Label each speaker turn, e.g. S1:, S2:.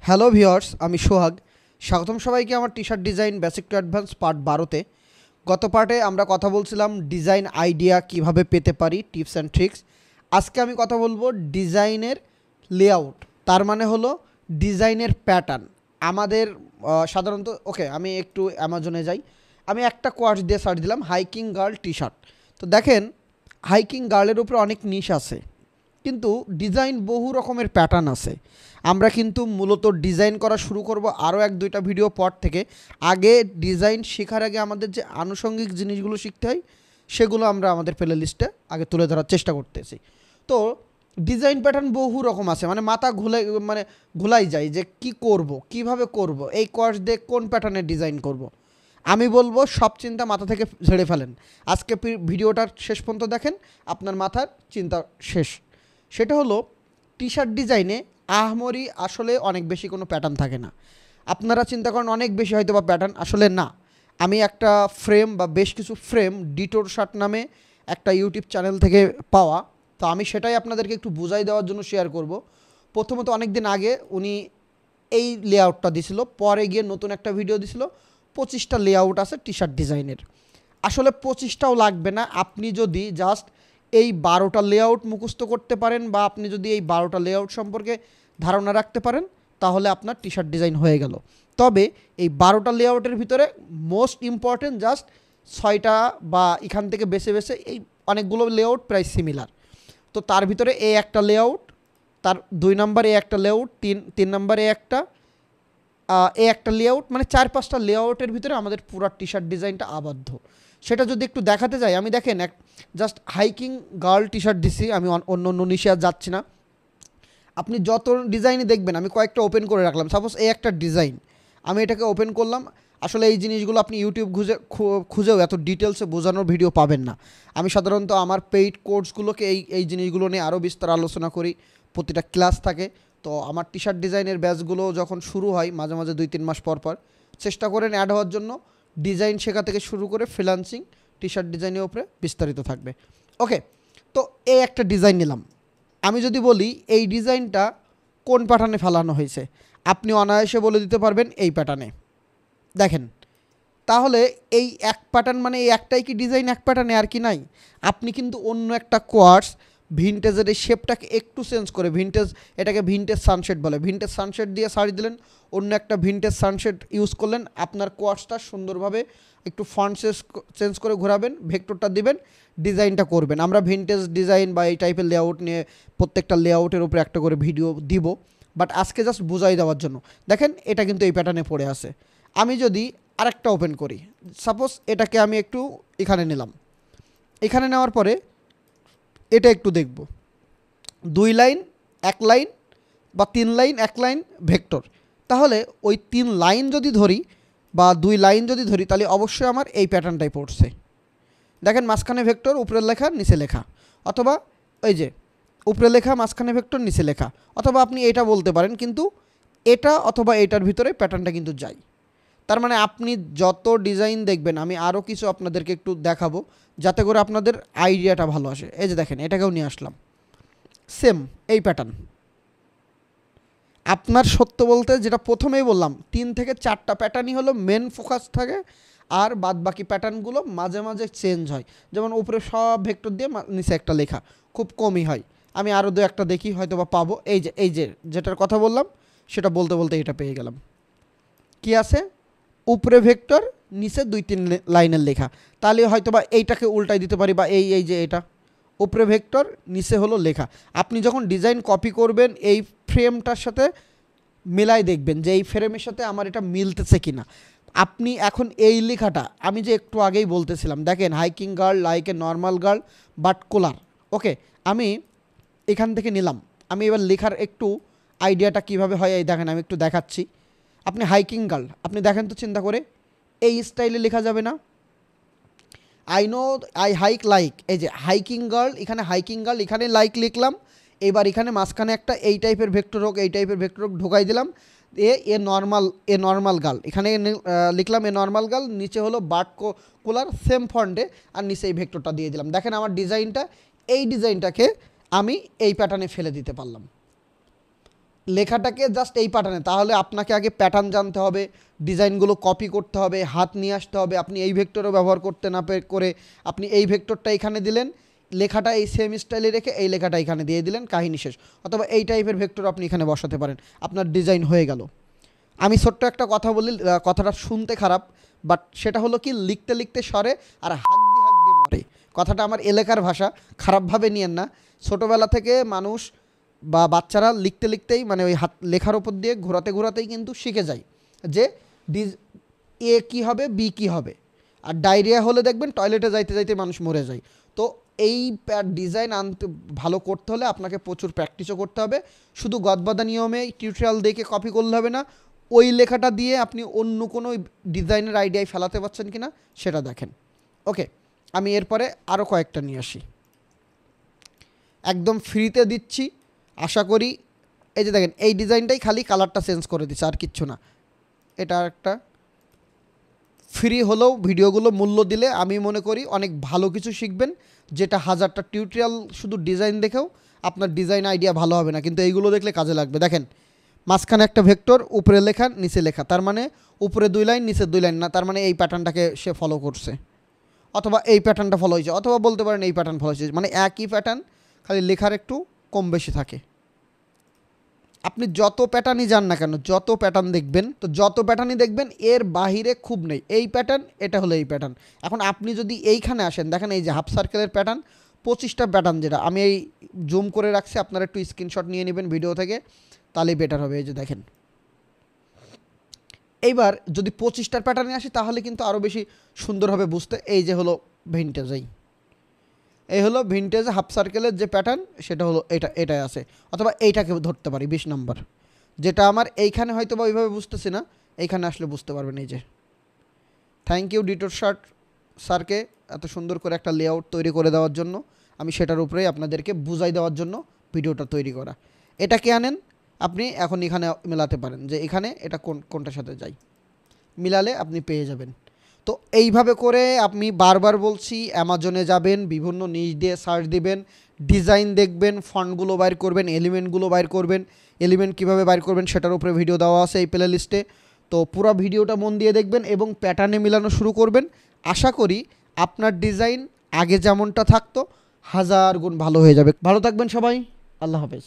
S1: Hello viewers, আমি সোহাগ। স্বাগতম সবাইকে আমার T shirt design basic to advance part 12তে। গত পার্টে আমরা কথা বলছিলাম ডিজাইন আইডিয়া কিভাবে পেতে পারি, টিপস অ্যান্ড ট্রিক্স। আজকে আমি কথা বলবো ডিজাইনের লেআউট, তার মানে হলো ডিজাইনের প্যাটার্ন। আমাদের সাধারণত আমি একটু অ্যামাজনে যাই, আমি একটা কোয়ার্স দিয়ে সার্চ দিলাম হাইকিং গার্ল টি শার্ট। তো দেখেন হাইকিং গার্লের উপরে অনেক নিশ আছে, কিন্তু ডিজাইন বহু রকমের প্যাটার্ন আছে। আমরা কিন্তু মূলত ডিজাইন করা শুরু করব আরও এক দুইটা ভিডিও পর থেকে। আগে ডিজাইন শেখার আগে আমাদের যে আনুষঙ্গিক জিনিসগুলো শিখতে হয় সেগুলো আমরা আমাদের প্লে লিস্টে আগে তুলে ধরার চেষ্টা করতেছি। তো ডিজাইন প্যাটার্ন বহু রকম আছে, মানে মাথা ঘুলাই যায় যে কি করব, কিভাবে করব, এই কোর্স দিয়ে কোন প্যাটার্নের ডিজাইন করব। আমি বলবো সব চিন্তা মাথা থেকে ঝেড়ে ফেলেন। আজকে ভিডিওটার শেষ পর্যন্ত দেখেন, আপনার মাথার চিন্তা শেষ। সেটা হলো টি শার্ট ডিজাইনে আহামরি আসলে অনেক বেশি কোনো প্যাটার্ন থাকে না। আপনারা চিন্তা করেন অনেক বেশি হয়তো বা প্যাটার্ন, আসলে না। আমি একটা ফ্রেম বা বেশ কিছু ফ্রেম ডিটোর শার্ট নামে একটা ইউটিউব চ্যানেল থেকে পাওয়া, তো আমি সেটাই আপনাদেরকে একটু বুঝাই দেওয়ার জন্য শেয়ার করব। প্রথমত অনেক দিন আগে উনি এই লেআউটটা দিছিল, পরে গিয়ে নতুন একটা ভিডিও দিছিল 25টা লেআউট আছে টি শার্ট ডিজাইনের। আসলে 25টাও লাগবে না, আপনি যদি জাস্ট এই 12টা লেআউট মুখস্থ করতে পারেন বা আপনি যদি এই 12টা লেআউট সম্পর্কে ধারণা রাখতে পারেন, তাহলে আপনার টি শার্ট ডিজাইন হয়ে গেল। তবে এই 12টা লেআউটের ভিতরে মোস্ট ইম্পর্টেন্ট জাস্ট 6টা বা এখান থেকে বেছে বেছে এই অনেকগুলো লেআউট প্রায় সিমিলার। তো তার ভিতরে এই একটা লেআউট, তার 2 নম্বরে একটা লেআউট, তিন নম্বরে একটা লেআউট, মানে 4-5টা লেআউটের ভিতরে আমাদের পুরো টি শার্ট ডিজাইনটা আবদ্ধ। সেটা যদি একটু দেখাতে যাই, আমি দেখেন just hiking girl T shirt দিছি, আমি অন্য নিশে আর যাচ্ছি না। আপনি যত ডিজাইনই দেখবেন আমি কয়েকটা ওপেন করে রাখলাম। সাপোজ এই একটা ডিজাইন, আমি এটাকে ওপেন করলাম। আসলে এই জিনিসগুলো আপনি ইউটিউব খুঁজেও এত ডিটেলসে বোঝানোর ভিডিও পাবেন না। আমি সাধারণত আমার পেইড কোর্সগুলোকে এই জিনিসগুলো নিয়ে আরও বিস্তার আলোচনা করি, প্রতিটা ক্লাস থাকে। তো আমার টি শার্ট ডিজাইনের ব্যাচগুলো যখন শুরু হয় মাঝে মাঝে 2-3 মাস পর পর চেষ্টা করেন অ্যাড হওয়ার জন্য। ডিজাইন শেখা থেকে শুরু করে ফ্রিল্যান্সিং টি শার্ট ডিজাইনের উপরে বিস্তারিত থাকবে। ওকে, তো এই একটা ডিজাইন নিলাম। আমি যদি বলি এই ডিজাইনটা কোন প্যাটার্নে ফেলানো হয়েছে, আপনি অনায়াসে বলে দিতে পারবেন এই প্যাটার্নে। দেখেন, তাহলে এই এক প্যাটার্ন মানে এই একটাই কি ডিজাইন এক প্যাটার্নে, আর কি নাই? আপনি কিন্তু অন্য একটা কোয়ার্স ভিনটেজের এই শেপটাকে একটু চেঞ্জ করে, এটাকে ভিনটেজ সানসেট বলে, ভিনটেজ সানসেট দিয়ে সারি দিলেন, অন্য একটা ভিনটেজ সানসেট ইউজ করলেন, আপনার কোয়ার্সটা সুন্দরভাবে একটু ফন্ট চেঞ্জ করে ঘোরাবেন, ভেক্টরটা দিবেন, ডিজাইনটা করবেন। আমরা ভিনটেজ ডিজাইন বা এই টাইপের লেআউট নিয়ে প্রত্যেকটা লেআউটের উপরে একটা করে ভিডিও দিব, বাট আজকে জাস্ট বুঝাই দেওয়ার জন্য। দেখেন এটা কিন্তু এই প্যাটার্নে পড়ে আছে। আমি যদি আরেকটা ওপেন করি, সাপোজ এটাকে আমি একটু এখানে নিলাম, এখানে নেওয়ার পরে এটা একটু দেখব 2 লাইন 1 লাইন বা 3 লাইন 1 লাইন ভেক্টর। তাহলে ওই 3 লাইন যদি ধরি বা 2 লাইন যদি ধরি, তাহলে অবশ্যই আমার এই প্যাটার্নটাই পড়ছে। দেখেন মাঝখানে ভেক্টর, উপরের লেখা নিচে লেখা, অথবা এই যে উপরে লেখা মাঝখানে ভেক্টর নিচে লেখা, অথবা আপনি এটা বলতে পারেন, কিন্তু এটা অথবা এটার ভিতরে প্যাটার্নটা কিন্তু যাই। তার মানে আপনি যত ডিজাইন দেখবেন, আমি আরও কিছু আপনাদেরকে একটু দেখাবো যাতে করে আপনাদের আইডিয়াটা ভালো আসে। এই যে দেখেন এটাকেও নিয়ে আসলাম, সেম এই প্যাটার্ন। আপনার সত্য বলতে যেটা প্রথমেই বললাম, 3 থেকে 4টা প্যাটার্নই হলো মেন ফোকাস থাকে, আর বাদ বাকি প্যাটার্নগুলো মাঝে মাঝে চেঞ্জ হয়। যেমন উপরে সব ভেক্টর দিয়ে নিচে একটা লেখা খুব কমই হয়। আমি আরও 2-1টা দেখি, হয়তো বা পাবো। এই যে যেটার কথা বললাম সেটা বলতে বলতে এটা পেয়ে গেলাম। কি আছে? উপরে ভেক্টর, নিচে 2-3 লাইনের লেখা। তাহলে হয়তো বা এইটাকে উল্টাই দিতে পারি, বা এই যে এটা উপরে ভেক্টর, নিচে হলো লেখা। আপনি যখন ডিজাইন কপি করবেন এই ফ্রেমটার সাথে মেলাই দেখবেন যে এই ফ্রেমের সাথে আমার এটা মিলতেছে কি না। আপনি এখন এই লেখাটা আমি যে একটু আগেই বলতেছিলাম, দেখেন hiking girl like a normal girl but collar. Okay, আমি এখান থেকে নিলাম। আমি এবার লেখার একটু আইডিয়াটা কিভাবে হয় এই দেখেন, আমি একটু দেখাচ্ছি। আপনি হাইকিং গার্ল, আপনি দেখেন তো চিন্তা করে, এই স্টাইলে লেখা যাবে না? I know I hike like, এই যে হাইকিং গার্ল, এখানে হাইকিং গার্ল, এখানে লাইক লিখলাম। এবার এখানে মাঝখানে একটা এই টাইপের ভেক্টর হোক, এই টাইপের ভেক্টর হোক ঢোকাই দিলাম। এ নর্মাল গার্ল, এখানে লিখলাম এ নর্মাল গার্ল, নিচে হলো বাট কোলার সেম ফন্টে, আর নিচে এই ভেক্টরটা দিয়ে দিলাম। দেখেন আমার ডিজাইনটাকে আমি এই প্যাটার্নে ফেলে দিতে পারলাম। লেখাটাকে জাস্ট এই প্যাটার্নে, তাহলে আপনাকে আগে প্যাটার্ন জানতে হবে, ডিজাইনগুলো কপি করতে হবে, হাত নিয়ে আসতে হবে। আপনি এই ভেক্টরও ব্যবহার করতে না করে আপনি এই ভেক্টরটা এখানে দিলেন, লেখাটা এই সেম স্টাইলে রেখে এই লেখাটা এখানে দিয়ে দিলেন, কাহিনী শেষ। অথবা এই টাইপের ভেক্টর আপনি এখানে বসাতে পারেন, আপনার ডিজাইন হয়ে গেল। আমি ছোট্ট একটা কথা বলি, কথাটা শুনতে খারাপ, বাট সেটা হলো কি, লিখতে লিখতে সরে আর হাক দিয়ে মরে। কথাটা আমার এলাকার ভাষা, খারাপভাবে নিয়েন না। ছোটোবেলা থেকে মানুষ বা বাচ্চারা লিখতে লিখতেই মানে ওই হাত লেখার ওপর দিয়ে ঘোরাতে ঘোরাতেই কিন্তু শিখে যায় যে এ কী হবে, বি কী হবে। আর ডায়রিয়া হলে দেখবেন টয়লেটে যাইতে যাইতে মানুষ মরে যায়। তো এই ডিজাইন আনতে ভালো করতে হলে আপনাকে প্রচুর প্র্যাকটিসও করতে হবে। শুধু গদবাদা নিয়মে টিউটোরিয়াল দেখে কপি করলে হবে না, ওই লেখাটা দিয়ে আপনি অন্য কোনো ডিজাইনের আইডিয়ায় ফেলাতে পারছেন কি না সেটা দেখেন। ওকে, আমি এরপরে আরও কয়েকটা নিয়ে আসি, একদম ফ্রিতে দিচ্ছি। আশা করি এই যে দেখেন, এই ডিজাইনটাই খালি কালারটা চেঞ্জ করে দিচ্ছে, আর কিচ্ছু না। এটা একটা ফ্রি হলেও ভিডিওগুলো মূল্য দিলে আমি মনে করি অনেক ভালো কিছু শিখবেন, যেটা হাজারটা টিউটোরিয়াল শুধু ডিজাইন দেখেও আপনার ডিজাইন আইডিয়া ভালো হবে না, কিন্তু এইগুলো দেখলে কাজে লাগবে। দেখেন, মাঝখানে একটা ভেক্টর, উপরে লেখা নিচে লেখা, তার মানে উপরে 2 লাইন নিচে 2 লাইন না, তার মানে এই প্যাটার্নটাকে সে ফলো করছে, অথবা এই প্যাটার্নটা ফলো হয়েছে, অথবা বলতে পারেন এই প্যাটার্ন ফলো হয়েছে। মানে একই প্যাটার্ন, খালি লেখার একটু কম বেশি থাকে। আপনি যত প্যাটার্নই যান না কেন, যত প্যাটার্ন দেখবেন, তো যত প্যাটার্নই দেখবেন এর বাহিরে খুব নেই। এই প্যাটার্ন, এটা হলো এই প্যাটার্ন। এখন আপনি যদি এইখানে আসেন, দেখেন এই যে হাফ সার্কেলের প্যাটার্ন, 25টা প্যাটার্ন, যেটা আমি এই জুম করে রাখছি, আপনারা একটু স্ক্রিনশট নিয়ে নেবেন ভিডিও থেকে, তাহলেই বেটার হবে। এই যে দেখেন, এইবার যদি 25টার প্যাটার্নে আসি তাহলে কিন্তু আরও বেশি সুন্দর হবে বুঝতে। এই যে হলো ভিনটেজ, এই হলো ভিনটেজ হাফ সার্কেলের যে প্যাটার্ন, সেটা হলো এটাই আছে। অথবা এইটাকে ধরতে পারি 20 নম্বর, যেটা আমার এইখানে হয়তো বা ওইভাবে বুঝতেছি না, এইখানে আসলে বুঝতে পারবেন। এই যে থ্যাংক ইউ ডিটোর শার্ট স্যারকে এত সুন্দর করে একটা লেআউট তৈরি করে দেওয়ার জন্য। আমি সেটার উপরেই আপনাদেরকে বুঝাই দেওয়ার জন্য ভিডিওটা তৈরি করা। এটাকে আনেন আপনি, এখন এখানে মেলাতে পারেন যে এখানে এটা কোনটার সাথে যায়, মিলালে আপনি পেয়ে যাবেন। তো এইভাবে করে আপনি বারবার বলছি, অ্যামাজনে যাবেন, বিভিন্ন নিচ দিয়ে সার্চ দিবেন, ডিজাইন দেখবেন, ফন্টগুলো বাইর করবেন, এলিমেন্টগুলো বাইর করবেন। এলিমেন্ট কীভাবে বাইর করবেন সেটার উপরে ভিডিও দেওয়া আছে এই প্লে লিস্টে। তো পুরো ভিডিওটা মন দিয়ে দেখবেন এবং প্যাটার্নে মিলানো শুরু করবেন। আশা করি আপনার ডিজাইন আগে যেমনটা থাকতো 1000 গুণ ভালো হয়ে যাবে। ভালো থাকবেন সবাই, আল্লাহ হাফেজ।